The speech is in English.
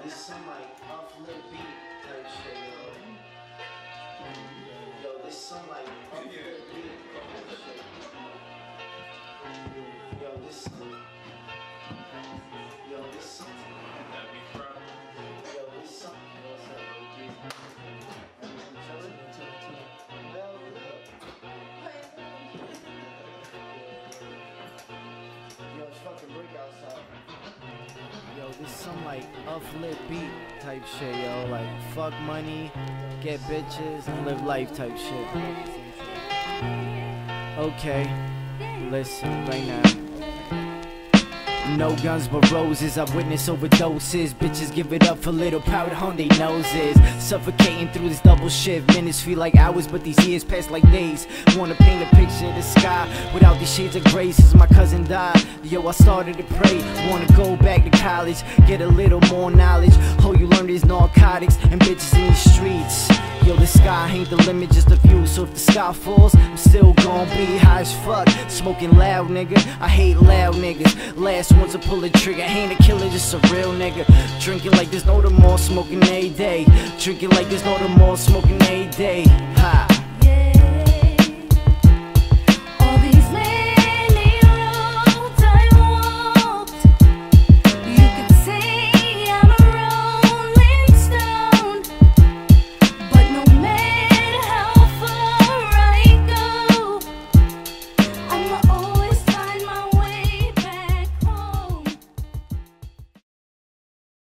this some like off-lit beat type shit, yo. Yo, this some like off-lit beat type shit. Yo, this some. Yo, this some. That be proud. Yo, this some. What's up, OG? Yo, it's fucking brick outside. Yo, this some like off-lit beat type shit, yo. Like, fuck money, get bitches, and live life type shit. Okay, listen right now. No guns but roses, I've witnessed overdoses. Bitches give it up for little powder on their noses. Suffocating through this double shift. Minutes feel like hours, but these years pass like days. Wanna paint a picture of the sky without these shades of gray since my cousin died. Yo, I started to pray. Wanna go back to college, get a little more knowledge. Oh, you learn these narcotics and bitches in these streets. Yo, the sky ain't the limit, just a view. So if the sky falls, I'm still gon' be high as fuck. Smoking loud, nigga. I hate loud niggas. Last one to pull a trigger, ain't a killer, just a real nigga. Drinking like there's no tomorrow, smoking every day. Drinking like there's no tomorrow, smoking every day. Ha.